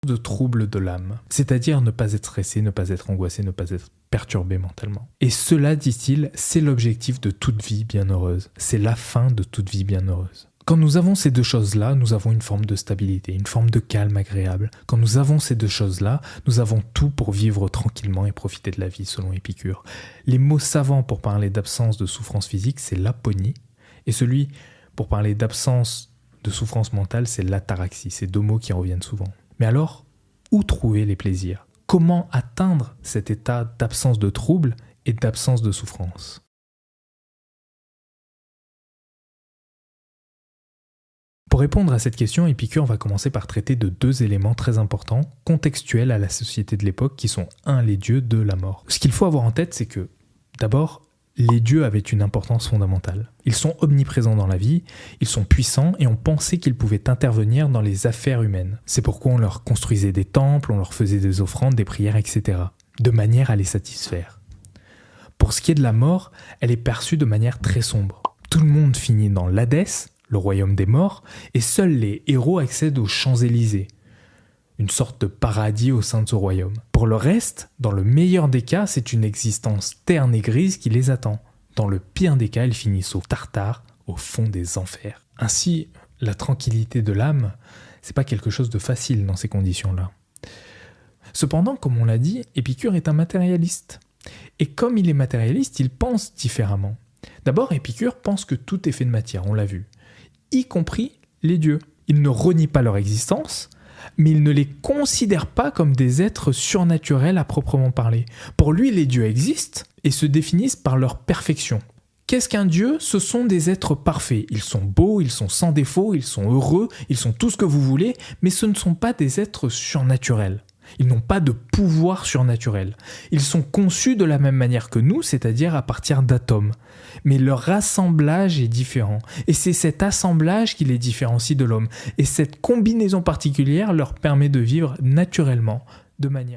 de troubles de l'âme, c'est-à-dire ne pas être stressé, ne pas être angoissé, ne pas être perturbé mentalement. Et cela, dit-il, c'est l'objectif de toute vie bienheureuse, c'est la fin de toute vie bienheureuse. Quand nous avons ces deux choses-là, nous avons une forme de stabilité, une forme de calme agréable. Quand nous avons ces deux choses-là, nous avons tout pour vivre tranquillement et profiter de la vie, selon Épicure. Les mots savants pour parler d'absence de souffrance physique, c'est l'aponie, et celui pour parler d'absence de souffrance mentale, c'est l'ataraxie. C'est deux mots qui reviennent souvent. Mais alors, où trouver les plaisirs ? Comment atteindre cet état d'absence de trouble et d'absence de souffrance ? Pour répondre à cette question, Épicure va commencer par traiter de deux éléments très importants, contextuels à la société de l'époque, qui sont 1. Les dieux, 2. La mort. Ce qu'il faut avoir en tête, c'est que, d'abord, les dieux avaient une importance fondamentale. Ils sont omniprésents dans la vie, ils sont puissants et on pensait qu'ils pouvaient intervenir dans les affaires humaines. C'est pourquoi on leur construisait des temples, on leur faisait des offrandes, des prières, etc. de manière à les satisfaire. Pour ce qui est de la mort, elle est perçue de manière très sombre. Tout le monde finit dans l'Hadès, le royaume des morts, et seuls les héros accèdent aux Champs-Élysées, une sorte de paradis au sein de ce royaume. Pour le reste, dans le meilleur des cas, c'est une existence terne et grise qui les attend. Dans le pire des cas, ils finissent au Tartare, au fond des enfers. Ainsi, la tranquillité de l'âme, c'est pas quelque chose de facile dans ces conditions-là. Cependant, comme on l'a dit, Épicure est un matérialiste. Et comme il est matérialiste, il pense différemment. D'abord, Épicure pense que tout est fait de matière, on l'a vu, y compris les dieux. Il ne renie pas leur existence, mais il ne les considère pas comme des êtres surnaturels à proprement parler. Pour lui, les dieux existent et se définissent par leur perfection. Qu'est-ce qu'un dieu ? Ce sont des êtres parfaits. Ils sont beaux, ils sont sans défaut, ils sont heureux, ils sont tout ce que vous voulez, mais ce ne sont pas des êtres surnaturels. Ils n'ont pas de pouvoir surnaturel. Ils sont conçus de la même manière que nous, c'est-à-dire à partir d'atomes. Mais leur assemblage est différent. Et c'est cet assemblage qui les différencie de l'homme. Et cette combinaison particulière leur permet de vivre naturellement, de manière...